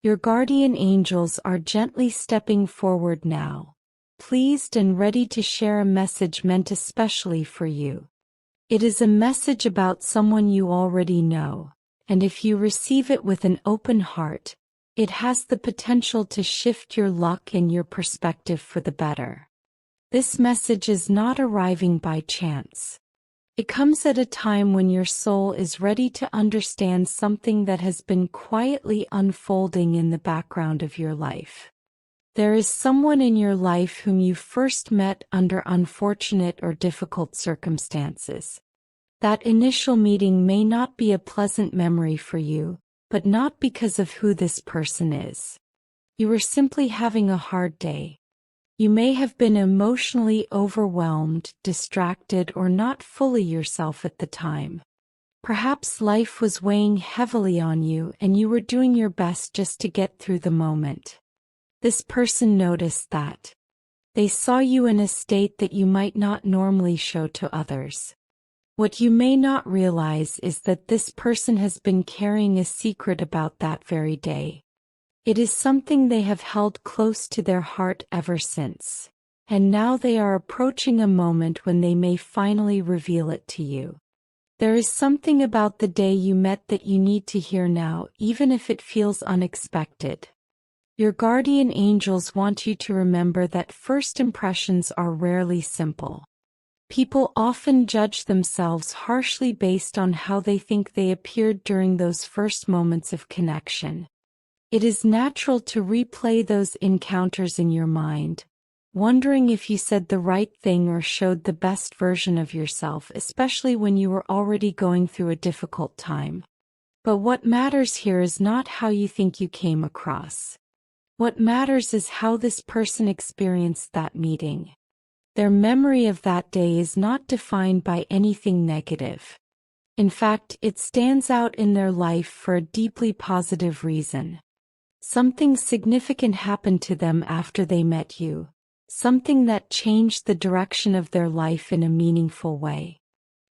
Your guardian angels are gently stepping forward now, pleased and ready to share a message meant especially for you. It is a message about someone you already know, and if you receive it with an open heart, it has the potential to shift your luck and your perspective for the better. This message is not arriving by chance. It comes at a time when your soul is ready to understand something that has been quietly unfolding in the background of your life. There is someone in your life whom you first met under unfortunate or difficult circumstances. That initial meeting may not be a pleasant memory for you, but not because of who this person is. You were simply having a hard day. You may have been emotionally overwhelmed, distracted, or not fully yourself at the time. Perhaps life was weighing heavily on you and you were doing your best just to get through the moment. This person noticed that. They saw you in a state that you might not normally show to others. What you may not realize is that this person has been carrying a secret about that very day. It is something they have held close to their heart ever since, and now they are approaching a moment when they may finally reveal it to you. There is something about the day you met that you need to hear now, even if it feels unexpected. Your guardian angels want you to remember that first impressions are rarely simple. People often judge themselves harshly based on how they think they appeared during those first moments of connection. It is natural to replay those encounters in your mind, wondering if you said the right thing or showed the best version of yourself, especially when you were already going through a difficult time. But what matters here is not how you think you came across. What matters is how this person experienced that meeting. Their memory of that day is not defined by anything negative. In fact, it stands out in their life for a deeply positive reason. Something significant happened to them after they met you, something that changed the direction of their life in a meaningful way.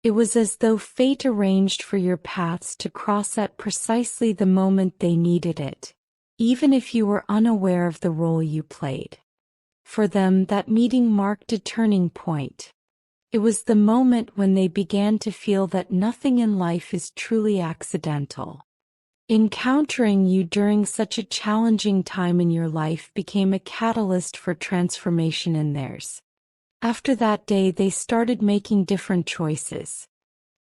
It was as though fate arranged for your paths to cross at precisely the moment they needed it, even if you were unaware of the role you played. For them, that meeting marked a turning point. It was the moment when they began to feel that nothing in life is truly accidental. Encountering you during such a challenging time in your life became a catalyst for transformation in theirs. After that day, they started making different choices.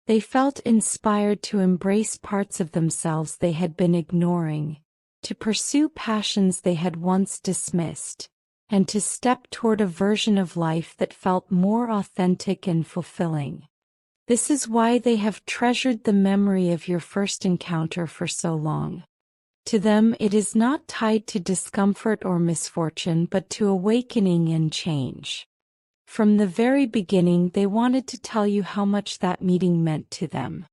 They felt inspired to embrace parts of themselves they had been ignoring, to pursue passions they had once dismissed, and to step toward a version of life that felt more authentic and fulfilling. This is why they have treasured the memory of your first encounter for so long. To them, it is not tied to discomfort or misfortune, but to awakening and change. From the very beginning, they wanted to tell you how much that meeting meant to them.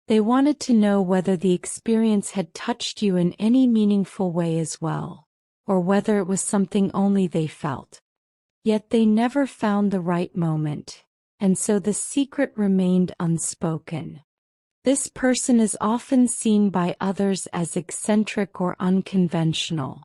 They wanted to know whether the experience had touched you in any meaningful way as well, or whether it was something only they felt. Yet they never found the right moment, and so the secret remained unspoken. This person is often seen by others as eccentric or unconventional.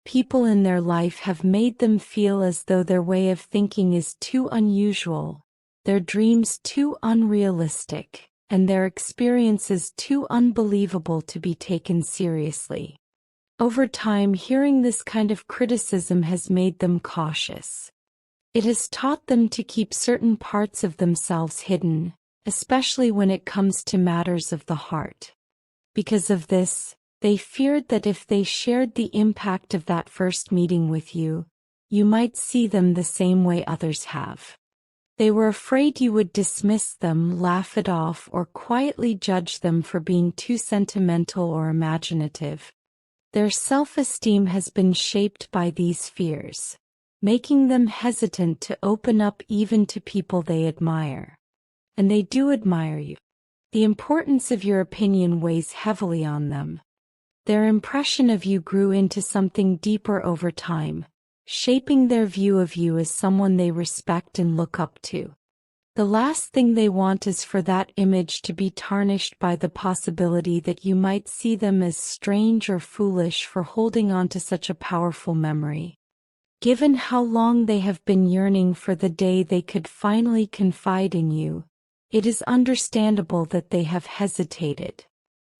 People in their life have made them feel as though their way of thinking is too unusual, their dreams too unrealistic, and their experiences too unbelievable to be taken seriously. Over time, hearing this kind of criticism has made them cautious. It has taught them to keep certain parts of themselves hidden, especially when it comes to matters of the heart. Because of this, they feared that if they shared the impact of that first meeting with you, you might see them the same way others have. They were afraid you would dismiss them, laugh it off, or quietly judge them for being too sentimental or imaginative. Their self-esteem has been shaped by these fears, making them hesitant to open up even to people they admire. And they do admire you. The importance of your opinion weighs heavily on them. Their impression of you grew into something deeper over time, shaping their view of you as someone they respect and look up to. The last thing they want is for that image to be tarnished by the possibility that you might see them as strange or foolish for holding on to such a powerful memory. Given how long they have been yearning for the day they could finally confide in you, it is understandable that they have hesitated.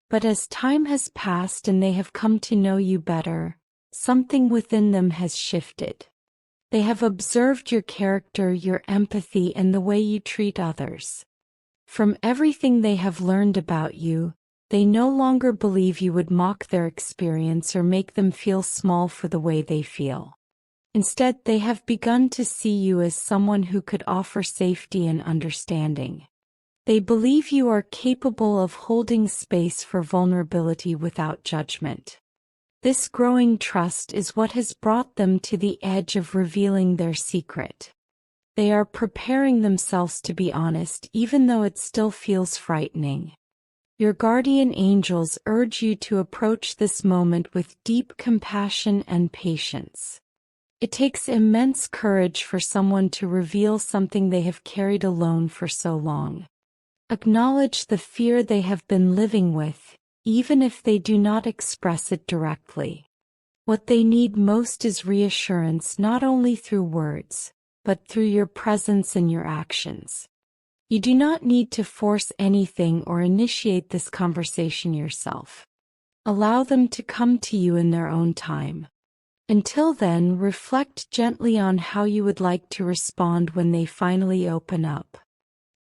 But as time has passed and they have come to know you better, something within them has shifted. They have observed your character, your empathy, and the way you treat others. From everything they have learned about you, they no longer believe you would mock their experience or make them feel small for the way they feel. Instead, they have begun to see you as someone who could offer safety and understanding. They believe you are capable of holding space for vulnerability without judgment. This growing trust is what has brought them to the edge of revealing their secret. They are preparing themselves to be honest, even though it still feels frightening. Your guardian angels urge you to approach this moment with deep compassion and patience. It takes immense courage for someone to reveal something they have carried alone for so long. Acknowledge the fear they have been living with, even if they do not express it directly. What they need most is reassurance, not only through words, but through your presence and your actions. You do not need to force anything or initiate this conversation yourself. Allow them to come to you in their own time. Until then, reflect gently on how you would like to respond when they finally open up.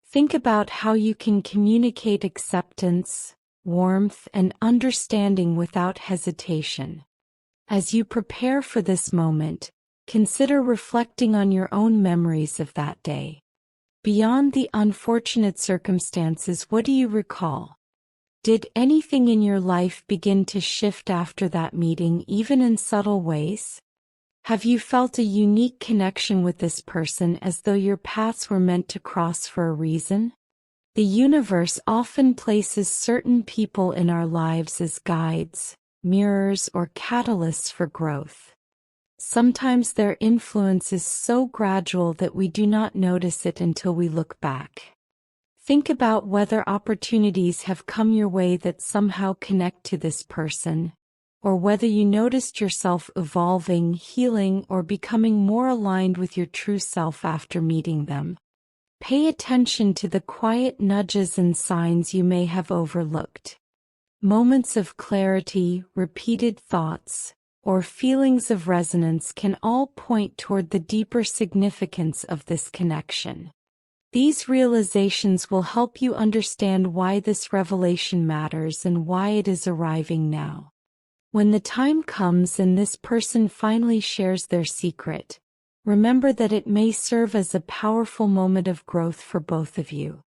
Think about how you can communicate acceptance, warmth, and understanding without hesitation. As you prepare for this moment, consider reflecting on your own memories of that day. Beyond the unfortunate circumstances, what do you recall? Did anything in your life begin to shift after that meeting, even in subtle ways? Have you felt a unique connection with this person, as though your paths were meant to cross for a reason? The universe often places certain people in our lives as guides, mirrors, or catalysts for growth. Sometimes their influence is so gradual that we do not notice it until we look back. Think about whether opportunities have come your way that somehow connect to this person, or whether you noticed yourself evolving, healing, or becoming more aligned with your true self after meeting them. Pay attention to the quiet nudges and signs you may have overlooked. Moments of clarity, repeated thoughts, or feelings of resonance can all point toward the deeper significance of this connection. These realizations will help you understand why this revelation matters and why it is arriving now. When the time comes and this person finally shares their secret, remember that it may serve as a powerful moment of growth for both of you.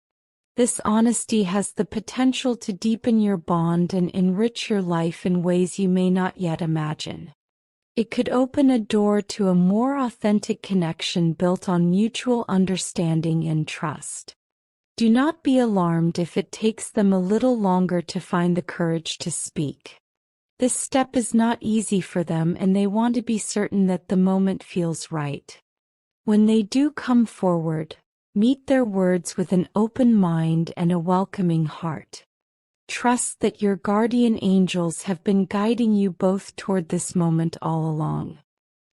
This honesty has the potential to deepen your bond and enrich your life in ways you may not yet imagine. It could open a door to a more authentic connection built on mutual understanding and trust. Do not be alarmed if it takes them a little longer to find the courage to speak. This step is not easy for them, and they want to be certain that the moment feels right. When they do come forward, meet their words with an open mind and a welcoming heart. Trust that your guardian angels have been guiding you both toward this moment all along.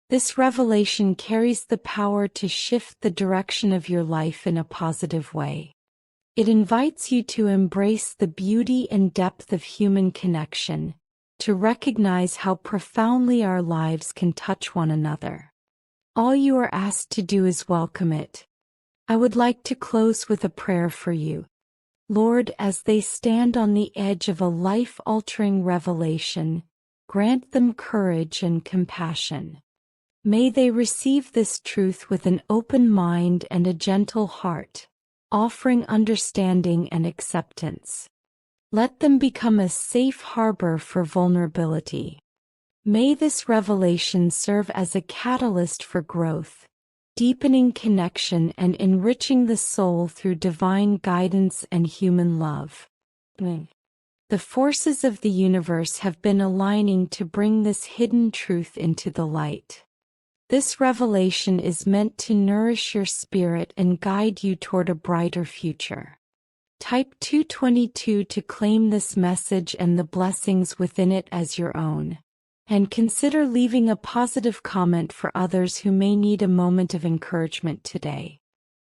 This revelation carries the power to shift the direction of your life in a positive way. It invites you to embrace the beauty and depth of human connection, to recognize how profoundly our lives can touch one another. All you are asked to do is welcome it. I would like to close with a prayer for you. Lord, as they stand on the edge of a life-altering revelation, grant them courage and compassion. May they receive this truth with an open mind and a gentle heart, offering understanding and acceptance. Let them become a safe harbor for vulnerability. May this revelation serve as a catalyst for growth, deepening connection and enriching the soul through divine guidance and human love. The forces of the universe have been aligning to bring this hidden truth into the light. This revelation is meant to nourish your spirit and guide you toward a brighter future. Type 222 to claim this message and the blessings within it as your own. And consider leaving a positive comment for others who may need a moment of encouragement today.